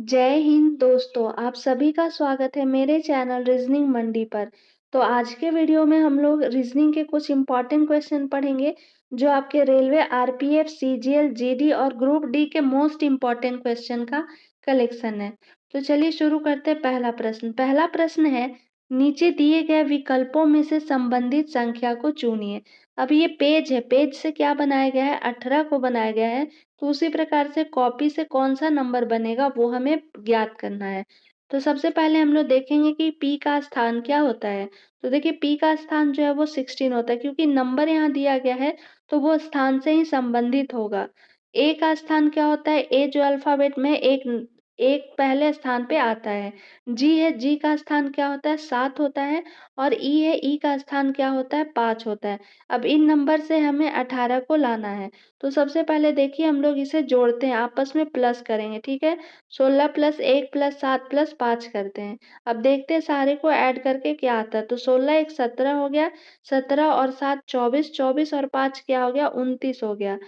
जय हिंद दोस्तों, आप सभी का स्वागत है मेरे चैनल रीजनिंग मंडी पर। तो आज के वीडियो में हम लोग रीजनिंग के कुछ इम्पॉर्टेंट क्वेश्चन पढ़ेंगे जो आपके रेलवे, आरपीएफ, सीजीएल, जीडी और ग्रुप डी के मोस्ट इम्पॉर्टेंट क्वेश्चन का कलेक्शन है। तो चलिए शुरू करते हैं। पहला प्रश्न है, नीचे दिए गए विकल्पों में से संबंधित संख्या को चुनिए। अब ये पेज है, पेज से क्या बनाया गया है, 18 को बनाया गया है। तो उसी प्रकार से कॉपी से कौन सा नंबर बनेगा वो हमें ज्ञात करना है। तो सबसे पहले हम लोग देखेंगे कि पी का स्थान क्या होता है। तो देखिए पी का स्थान जो है वो 16 होता है, क्योंकि नंबर यहाँ दिया गया है तो वो स्थान से ही संबंधित होगा। ए का स्थान क्या होता है, ए जो अल्फाबेट में एक एक पहले स्थान पे आता है। जी है, जी का स्थान क्या होता है, 7 होता है। और ई है, ई का स्थान क्या होता है, 5 होता है। अब इन नंबर से हमें 18 को लाना है। तो सबसे पहले देखिए हम लोग इसे जोड़ते हैं, आपस में प्लस करेंगे, ठीक है। 16 प्लस 1 प्लस 7 प्लस 5 करते हैं। अब देखते हैं सारे को ऐड करके क्या आता है। तो 16 एक 17 हो गया, 17 और 7 24, 24 और 5 क्या हो गया, 29 हो गया।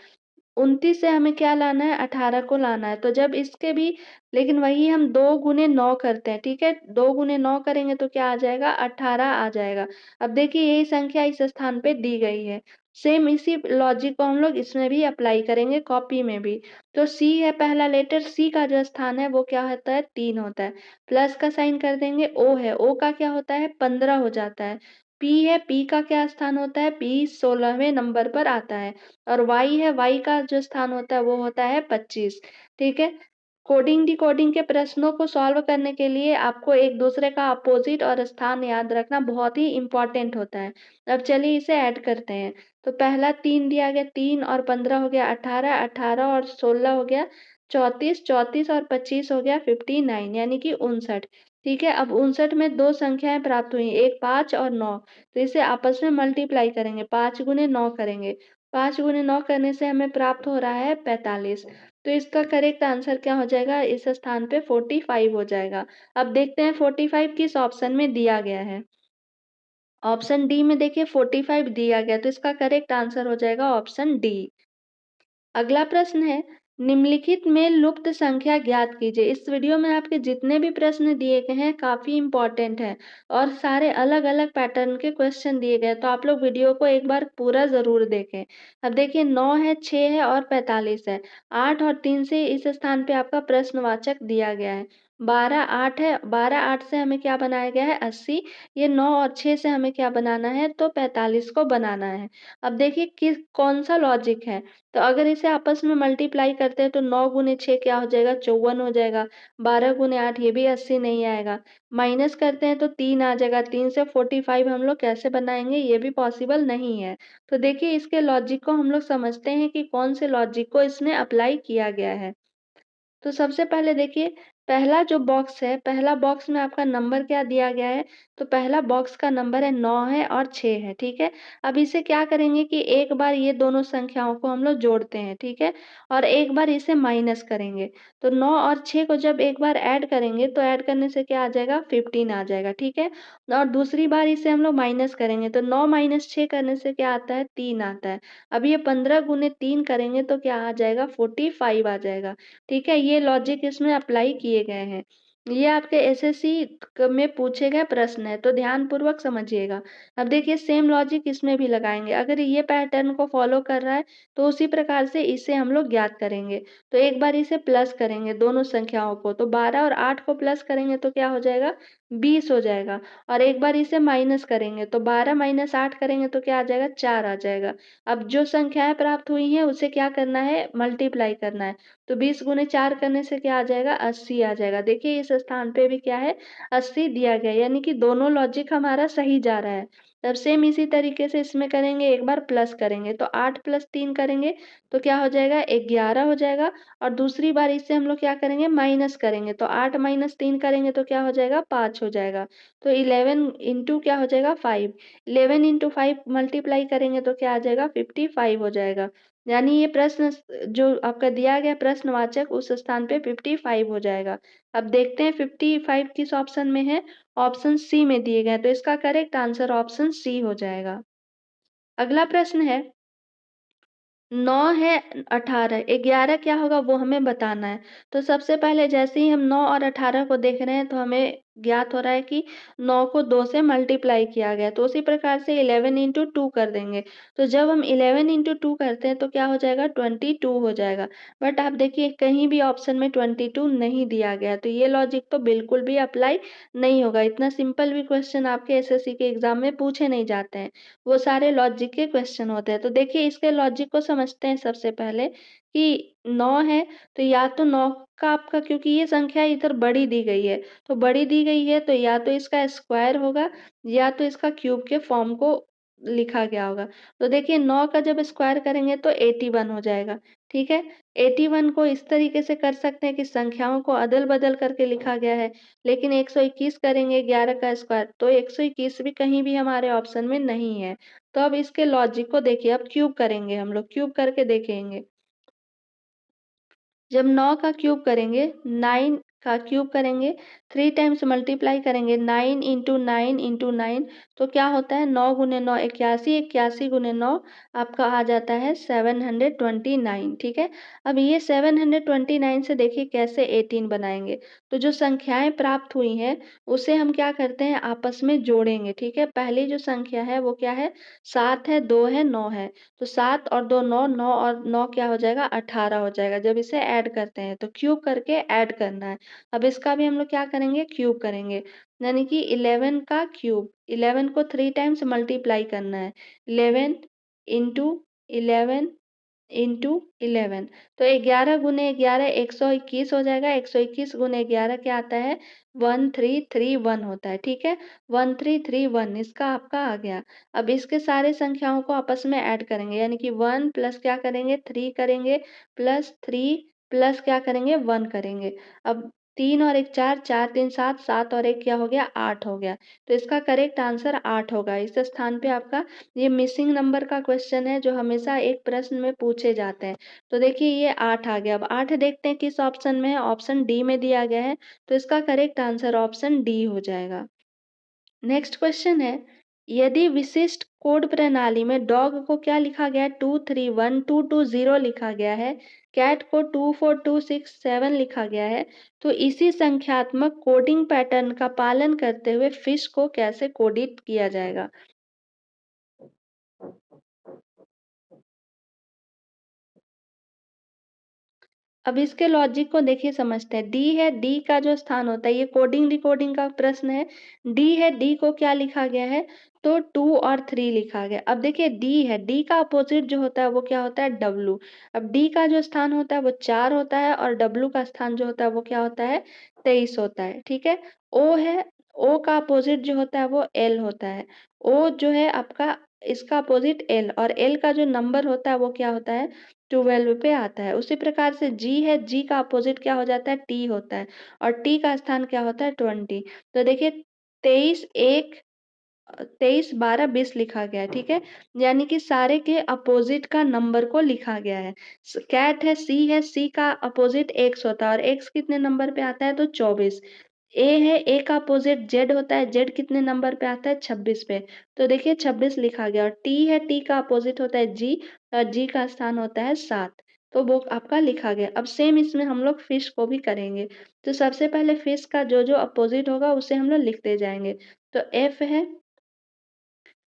29 से हमें क्या लाना है, 18 को लाना है। तो जब इसके भी, लेकिन वही हम 2 गुने 9 करते हैं, ठीक है। 2 गुने 9 करेंगे तो क्या आ जाएगा, 18 आ जाएगा। अब देखिए यही संख्या इस स्थान पे दी गई है। सेम इसी लॉजिक को हम लोग इसमें भी अप्लाई करेंगे, कॉपी में भी। तो सी है पहला लेटर, सी का जो स्थान है वो क्या होता है, 3 होता है। प्लस का साइन कर देंगे। ओ है, ओ का क्या होता है, 15 हो जाता है। पी है, पी का क्या स्थान होता है, पी 16वें नंबर पर आता है। और वाई है, वाई का जो स्थान होता है वो होता है 25। ठीक है। कोडिंग डिकोडिंग के प्रश्नों को सॉल्व करने के लिए आपको एक दूसरे का अपोजिट और स्थान याद रखना बहुत ही इंपॉर्टेंट होता है। अब चलिए इसे ऐड करते हैं। तो पहला 3 दिया गया, 3 और 15 हो गया 18, 18 और 16 हो गया 34, 34 और 25 हो गया 59, यानी कि 59। ठीक है। अब 59 में दो संख्याएं प्राप्त हुई, एक 5 और 9। तो इसे आपस में मल्टीप्लाई करेंगे, 5 गुने 9 करेंगे। 5 गुने 9 करने से हमें प्राप्त हो रहा है 45। तो इसका करेक्ट आंसर क्या हो जाएगा, इस स्थान पे 45 हो जाएगा। अब देखते हैं 45 किस ऑप्शन में दिया गया है। ऑप्शन डी में देखिए 45 दिया गया, तो इसका करेक्ट आंसर हो जाएगा ऑप्शन डी। अगला प्रश्न है, निम्नलिखित में लुप्त संख्या ज्ञात कीजिए। इस वीडियो में आपके जितने भी प्रश्न दिए गए हैं काफी इंपॉर्टेंट हैं और सारे अलग अलग पैटर्न के क्वेश्चन दिए गए, तो आप लोग वीडियो को एक बार पूरा जरूर देखें। अब देखिए 9 है, 6 है और 45 है। 8 और 3 से इस स्थान पे आपका प्रश्नवाचक दिया गया है। 12 8 है, 12 8 से हमें क्या बनाया गया है, 80। ये 9 और 6 से हमें क्या बनाना है, तो 45 को बनाना है। अब देखिए किस कौन सा लॉजिक है। तो अगर इसे आपस में मल्टीप्लाई करते हैं तो 9 गुने 6 क्या हो जाएगा, 54 हो जाएगा। 12 गुने 8 ये भी 80 नहीं आएगा। माइनस करते हैं तो 3 आ जाएगा। 3 से 45 हम लोग कैसे बनाएंगे, ये भी पॉसिबल नहीं है। तो देखिए इसके लॉजिक को हम लोग समझते हैं कि कौन से लॉजिक को इसमें अप्लाई किया गया है। तो सबसे पहले देखिए पहला जो बॉक्स है, पहला बॉक्स में आपका नंबर क्या दिया गया है। तो पहला बॉक्स का नंबर है 9 है और 6 है, ठीक है। अब इसे क्या करेंगे कि एक बार ये दोनों संख्याओं को हम लोग जोड़ते हैं, ठीक है। और एक बार इसे माइनस करेंगे। तो 9 और 6 को जब एक बार ऐड करेंगे तो ऐड करने से क्या आ जाएगा, 15 आ जाएगा, ठीक है। और दूसरी बार इसे हम लोग माइनस करेंगे तो 9 माइनस 6 करने से क्या आता है, 3 आता है। अब ये 15 गुने 3 करेंगे तो क्या आ जाएगा, 45 आ जाएगा। ठीक है, ये लॉजिक इसमें अप्लाई किए गए हैं। ये आपके एसएससी में पूछे गए प्रश्न है, तो ध्यान पूर्वक समझिएगा। अब देखिए सेम लॉजिक इसमें भी लगाएंगे। अगर ये पैटर्न को फॉलो कर रहा है तो उसी प्रकार से इसे हम लोग ज्ञात करेंगे। तो एक बार इसे प्लस करेंगे दोनों संख्याओं को, तो 12 और 8 को प्लस करेंगे तो क्या हो जाएगा, 20 हो जाएगा। और एक बार इसे माइनस करेंगे तो 12 माइनस 8 करेंगे तो क्या आ जाएगा, 4 आ जाएगा। अब जो संख्याएं प्राप्त हुई हैं उसे क्या करना है, मल्टीप्लाई करना है। तो 20 गुने 4 करने से क्या आ जाएगा, 80 आ जाएगा। देखिए इस स्थान पे भी क्या है, 80 दिया गया है, यानी कि दोनों लॉजिक हमारा सही जा रहा है। तब सेम इसी तरीके से इसमें करेंगे, एक बार प्लस करेंगे तो 8 प्लस 3 करेंगे तो क्या हो जाएगा, 11 हो जाएगा। और दूसरी बार इससे हम लोग क्या करेंगे, माइनस करेंगे तो 8 माइनस 3 करेंगे तो क्या हो जाएगा, 5 हो जाएगा। तो 11 इंटू क्या हो जाएगा, 5। 11 इंटू 5 मल्टीप्लाई करेंगे तो क्या आ जाएगा, 55 हो जाएगा। यानी ये प्रश्न जो आपका दिया गया प्रश्नवाचक उस स्थान पे 55 हो जाएगा। अब देखते हैं 55 किस ऑप्शन में है, ऑप्शन सी में दिए गए, तो इसका करेक्ट आंसर ऑप्शन सी हो जाएगा। अगला प्रश्न है, 9 है 18, 11 क्या होगा वो हमें बताना है। तो सबसे पहले जैसे ही हम 9 और 18 को देख रहे हैं तो हमें ज्ञात हो रहा है कि 9 को 2 से मल्टीप्लाई किया गया है, तो उसी प्रकार से 11 इंटू 2 कर देंगे। तो जब हम 11 इंटू 2 करते हैं तो क्या हो जाएगा 22 हो जाएगा। बट आप देखिए कहीं भी ऑप्शन में 22 नहीं दिया गया, तो ये लॉजिक तो बिल्कुल भी अप्लाई नहीं होगा। इतना सिंपल भी क्वेश्चन आपके एसएससी के एग्जाम में पूछे नहीं जाते हैं। वो सारे लॉजिक के क्वेश्चन होते हैं। तो देखिए इसके लॉजिक को समझते हैं सबसे पहले कि 9 है, तो या तो 9 का आपका, क्योंकि ये संख्या इधर बड़ी दी गई है, तो बड़ी दी गई है तो या तो इसका स्क्वायर होगा या तो इसका क्यूब के फॉर्म को लिखा गया होगा। तो देखिए 9 का जब स्क्वायर करेंगे तो 81 हो जाएगा, ठीक है? 81 को इस तरीके से कर सकते हैं कि संख्याओं को अदल-बदल करके लिखा गया है, लेकिन 121 करेंगे 11 का स्क्वायर, तो 121 भी कहीं भी हमारे ऑप्शन में नहीं है। तो अब इसके लॉजिक को देखिए, अब क्यूब करेंगे हम लोग, क्यूब करके देखेंगे। जब 9 का क्यूब करेंगे, 9 का क्यूब करेंगे, 3 टाइम्स मल्टीप्लाई करेंगे, 9 इंटू 9 इंटू 9, तो क्या होता है 9 गुने 9 81, 81 गुने 9 आपका आ जाता है 729, ठीक है? अब ये 729 से देखिए कैसे 18 बनाएंगे। तो जो संख्याएं प्राप्त हुई हैं उसे हम क्या करते हैं आपस में जोड़ेंगे, ठीक है? पहली जो संख्या है वो क्या है 7 है, 2 है, 9 है। तो 7 और 2 9, 9 और 9 क्या हो जाएगा 18 हो जाएगा। जब इसे ऐड करते हैं तो क्यूब करके ऐड करना है। अब इसका भी हम लोग क्या करेंगे क्यूब करेंगे, यानी कि 11 का क्यूब, 11 को 3 टाइम्स मल्टीप्लाई करना है, 11 इंटू 11 इंटू 11, तो 11 गुने 11 121 हो जाएगा। 121 गुने 11 क्या आता है 1331 होता है, ठीक है? 1331 इसका आपका आ गया। अब इसके सारे संख्याओं को आपस में ऐड करेंगे, यानी कि 1 प्लस क्या करेंगे 3 करेंगे, प्लस 3 प्लस क्या करेंगे 1 करेंगे। अब 3 और 1 4, 4 3 7, 7 और 1 क्या हो गया 8 हो गया। तो इसका करेक्ट आंसर 8 होगा। इस स्थान पे आपका ये मिसिंग नंबर का क्वेश्चन है जो हमेशा एक प्रश्न में पूछे जाते हैं। तो देखिए ये 8 आ गया। अब 8 देखते हैं किस ऑप्शन में है, ऑप्शन डी में दिया गया है, तो इसका करेक्ट आंसर ऑप्शन डी हो जाएगा। नेक्स्ट क्वेश्चन है, यदि विशिष्ट कोड प्रणाली में डॉग को क्या लिखा गया है 231220 लिखा गया है, कैट को 24267 लिखा गया है, तो इसी संख्यात्मक कोडिंग पैटर्न का पालन करते हुए फिश को कैसे कोडित किया जाएगा? अब इसके लॉजिक को देखिए समझते हैं। डी है, डी का जो स्थान होता है, ये कोडिंग डिकोडिंग का प्रश्न है। डी है, डी को क्या लिखा गया है तो 2 और 3 लिखा गया। अब देखिए डी है, डी का अपोजिट जो होता है वो क्या होता है डब्लू। अब डी का जो स्थान होता है वो 4 होता है और डब्लू का स्थान जो होता है वो क्या होता है 23 होता है, ठीक है? ओ है, ओ का अपोजिट जो होता है वो एल होता है। ओ जो है आपका, इसका अपोजिट एल, और एल का जो नंबर होता है वो क्या होता है 12 पे आता है। उसी प्रकार से जी है, जी का अपोजिट क्या हो जाता है टी होता है, और टी का स्थान क्या होता है 20। तो देखिए 23 1 23 12 20 लिखा गया है, ठीक है? यानी कि सारे के अपोजिट का नंबर को लिखा गया है। कैट है, सी का अपोजिट एक्स होता है, और एक्स कितने नंबर पे आता है तो 24। ए है, ए का अपोजिट जेड होता है, जेड कितने नंबर पे आता है 26 पे। तो देखिए 26 लिखा गया। और टी है, टी का अपोजिट होता है जी, और जी का स्थान होता है 7, तो वो आपका लिखा गया। अब सेम इसमें हम लोग फिश को भी करेंगे। तो सबसे पहले फिश का जो जो अपोजिट होगा उसे हम लोग लिखते जाएंगे। तो एफ है,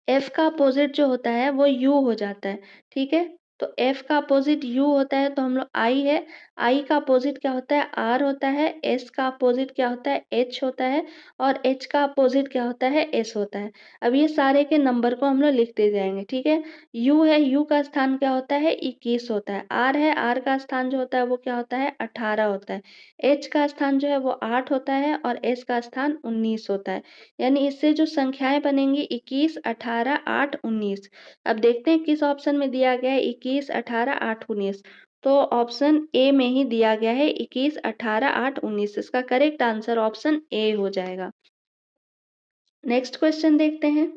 एफ का अपोजिट जो होता है वो यू हो जाता है, ठीक है? तो एफ का अपोजिट यू होता है, तो हम लोग आई है, आई का अपोजिट क्या होता है आर होता है, एस का अपोजिट क्या होता है एच होता है, और एच का अपोजिट क्या होता है एस होता है। अब ये सारे के नंबर को हम लोग लिखते जाएंगे, ठीक है? यू है, यू का स्थान क्या होता है 21 होता है। आर है, आर का स्थान जो होता है वो क्या होता है 18 होता है। एच का स्थान जो है वो 8 होता है, और एस का स्थान 19 होता है। यानी इससे जो संख्याएं बनेंगी 21 18 8 19। अब देखते हैं किस ऑप्शन में दिया गया है 21 18 8 19। तो ऑप्शन ए में ही दिया गया है 21 18 8 19। इसका करेक्ट आंसर ऑप्शन ए हो जाएगा। नेक्स्ट क्वेश्चन देखते हैं।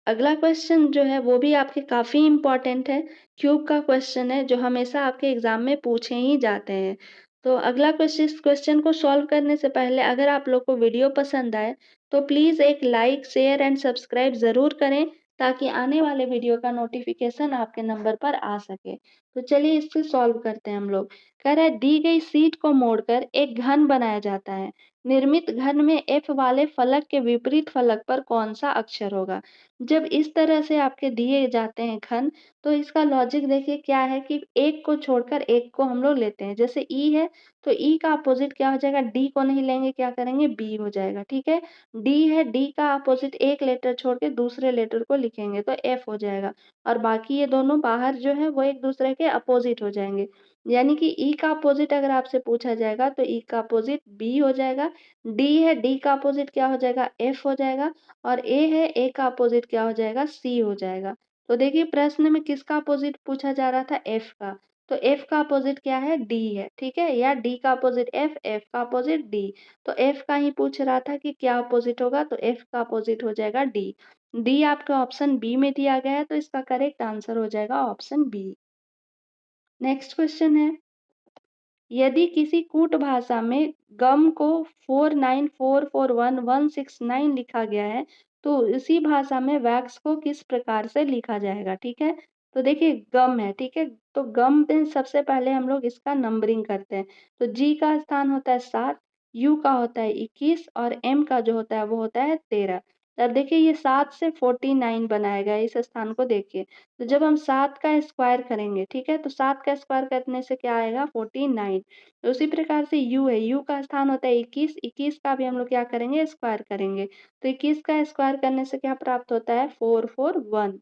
अगला क्वेश्चन जो है वो भी आपके काफी इंपॉर्टेंट है। क्यूब का क्वेश्चन है जो हमेशा आपके एग्जाम में पूछे ही जाते हैं। तो अगला क्वेश्चन, इस क्वेश्चन को सॉल्व करने से पहले अगर आप लोग को वीडियो पसंद आए तो प्लीज एक लाइक शेयर एंड सब्सक्राइब जरूर करें, ताकि आने वाले वीडियो का नोटिफिकेशन आपके नंबर पर आ सके। तो चलिए इससे सॉल्व करते हैं हम लोग। कह रहा है दी गई शीट को मोड़कर एक घन बनाया जाता है। निर्मित घन में F वाले फलक के विपरीत फलक पर कौन-सा अक्षर होगा? जब इस तरह से आपके दिए जाते हैं घन, तो इसका लॉजिक देखिए क्या है कि एक को छोड़कर एक को हम लोग लेते हैं। जैसे E है, तो E का अपोज़िट क्या हो जाएगा? D को नहीं लेंगे, क्या करेंगे? B हो जाएगा, ठीक है? डी है, डी का अपोज़िट एक लेटर छोड़ के दूसरे लेटर को लिखेंगे तो एफ हो जाएगा और बाकी ये दोनों बाहर जो है वो एक-दूसरे के अपोज़िट हो जाएँगे। यानी कि ई का अपोज़िट अगर आपसे पूछा जाएगा तो ई का अपोज़िट बी हो जाएगा, डी है, डी का अपोज़िट क्या हो जाएगा? एफ हो जाएगा और ए है, ए का अपोज़िट क्या हो जाएगा? सी हो जाएगा। तो देखिए प्रश्न में किसका अपोज़िट पूछा जा रहा था? एफ का। तो एफ का अपोज़िट क्या है? डी है, ठीक है? या डी का अपोज़िट एफ, एफ का अपोज़िट डी। तो एफ का ही पूछ रहा था कि क्या अपोजिट होगा तो एफ का अपोजिट हो जाएगा डी। डी आपका ऑप्शन बी में दिया गया है तो इसका करेक्ट आंसर हो जाएगा ऑप्शन बी। नेक्स्ट क्वेश्चन है यदि किसी कूट भाषा में गम को 4944169 लिखा गया है तो इसी भाषा में वैक्स को किस प्रकार से लिखा जाएगा, ठीक है? तो देखिए गम है, ठीक है? तो गम में सबसे पहले हम लोग इसका नंबरिंग करते हैं। तो जी का स्थान होता है 7, यू का होता है 21 और एम का जो होता है वो होता है 13। अब देखिए ये 7 से 49 बनाया गया है, इस स्थान को देखिए। तो जब हम 7 का स्क्वायर करेंगे, ठीक है? तो 7 का स्क्वायर करने से क्या आएगा 49। तो उसी प्रकार से यू है, यू का स्थान होता है 21, 21 का भी हम लोग क्या करेंगे स्क्वायर करेंगे। तो 21 का स्क्वायर करने से क्या प्राप्त होता है 441,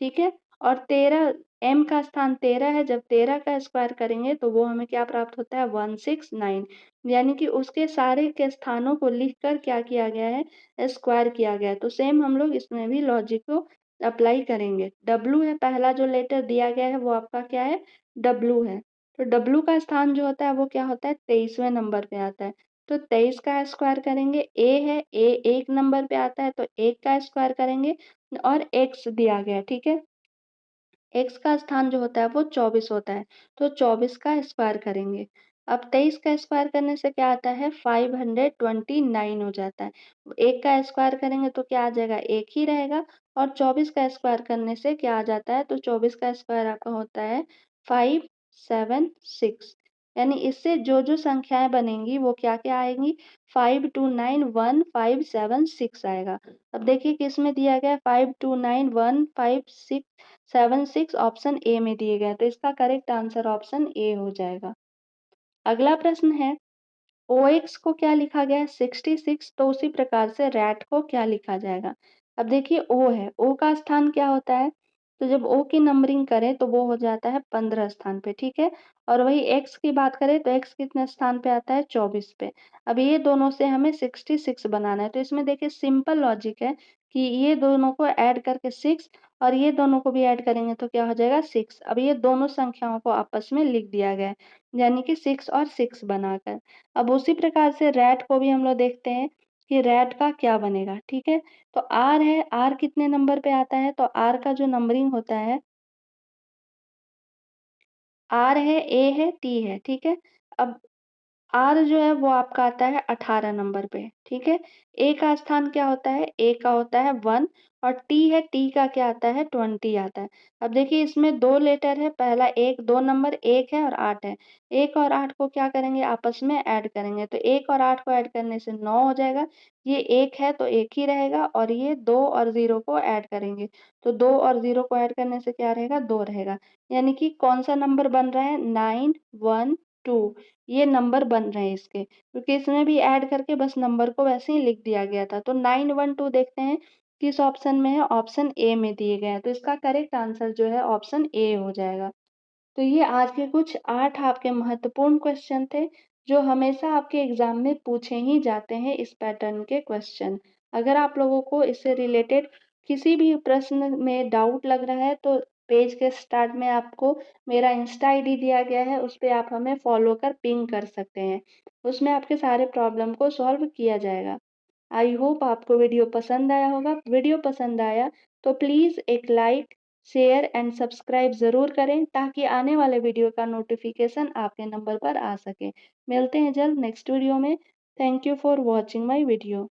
ठीक है? और 13 एम का स्थान 13 है, जब 13 का स्क्वायर करेंगे तो वो हमें क्या प्राप्त होता है 169। यानी कि उसके सारे के स्थानों को लिखकर क्या किया गया है स्क्वायर किया गया है। तो सेम हम लोग इसमें भी लॉजिक को अप्लाई करेंगे। डब्ल्यू है, पहला जो लेटर दिया गया है वो आपका क्या है डब्ल्यू है। तो डब्ल्यू का स्थान जो होता है वो क्या होता है 23वें नंबर पे आता है। तो 23 का स्क्वायर करेंगे, ए है, ए 1 नंबर पे आता है तो 1 का स्क्वायर करेंगे और एक्स दिया गया है, ठीक है? एक्स का स्थान जो होता है वो 24 होता है, तो 24 का स्क्वायर करेंगे। अब 23 का स्क्वायर करने से क्या आता है 529 हो जाता है। 1 का स्क्वायर करेंगे तो क्या आ जाएगा 1 ही रहेगा और 24 का स्क्वायर करने से क्या आ जाता है तो 24 का स्क्वायर आपका होता है 576। यानी इससे जो-जो संख्याएँ बनेंगी वो क्या-क्या आएँगी 5291,576 आएगा। अब देखिए किसमें दिया गया है 5291,576 ऑप्शन ए में दिए गए हैं, तो इसका करेक्ट आंसर ऑप्शन ए हो जाएगा। अगला प्रश्न है ओएक्स को क्या लिखा गया है 66, तो उसी प्रकार से रैट को क्या लिखा जाएगा? अब देखिए ओ है, ओ का स्थान क्या होता है? तो जब ओ की नंबरिंग करें तो वो हो जाता है 15 स्थान पे, ठीक है? और वही एक्स की बात करें तो एक्स कितने स्थान पे आता है 24 पे। अब ये दोनों से हमें 66 बनाना है, तो इसमें देखिए सिंपल लॉजिक है कि ये दोनों को ऐड करके 6 और ये दोनों को भी ऐड करेंगे तो क्या हो जाएगा 6। अब ये दोनों संख्याओं को आपस में लिख दिया गया है, यानी कि 6 और 6 बनाकर। अब उसी प्रकार से रैट को भी हम लोग देखते हैं कि रैट का क्या बनेगा, ठीक है? तो आर है, आर कितने नंबर पे आता है? तो आर का जो नंबरिंग होता है आर है, ए है, टी है, ठीक है? अब आर जो है वो आपका आता है 18 नंबर पे, ठीक है? ए का स्थान क्या होता है? ए का होता है 1 और टी है, टी का क्या आता है 20 आता है। अब देखिए इसमें 2 लेटर है, पहला 1 2 नंबर 1 है और 8 है। 1 और 8 को क्या करेंगे आपस में ऐड करेंगे, तो 1 और 8 को ऐड करने से 9 हो जाएगा। ये 1 है तो 1 ही रहेगा और ये 2 और 0 को ऐड करेंगे, तो 2 और 0 को ऐड करने से क्या रहेगा 2 रहेगा। यानी कि कौन-सा नंबर बन रहा है 912 ये नंबर बन रहे हैं इसके, क्योंकि इसमें भी ऐड करके बस नंबर को वैसे ही लिख दिया गया था। तो 912 देखते हैं किस ऑप्शन में है, ऑप्शन ए में दिए गए हैं, तो इसका करेक्ट आंसर जो है ऑप्शन ए हो जाएगा। तो ये आज के कुछ 8 आपके महत्वपूर्ण क्वेश्चन थे, जो हमेशा आपके एग्ज़ाम में पूछे ही जाते हैं इस पैटर्न के क्वेश्चन। अगर आप लोगों को इससे रिलेटेड किसी भी प्रश्न में डाउट लग रहा है तो पेज के स्टार्ट में आपको मेरा इंस्टा आईडी दिया गया है, उस पे आप हमें फॉलो कर पिंग कर सकते हैं। उसमें आपके सारे प्रॉब्लम को सॉल्व किया जाएगा। आई होप आपको वीडियो पसंद आया होगा। वीडियो पसंद आया तो प्लीज़ एक लाइक, शेयर एंड सब्सक्राइब ज़रूर करें ताकि आने वाले वीडियो का नोटिफिकेशन आपके नंबर पर आ सके। मिलते हैं जल्द नेक्स्ट वीडियो में। Thank you for watching my video.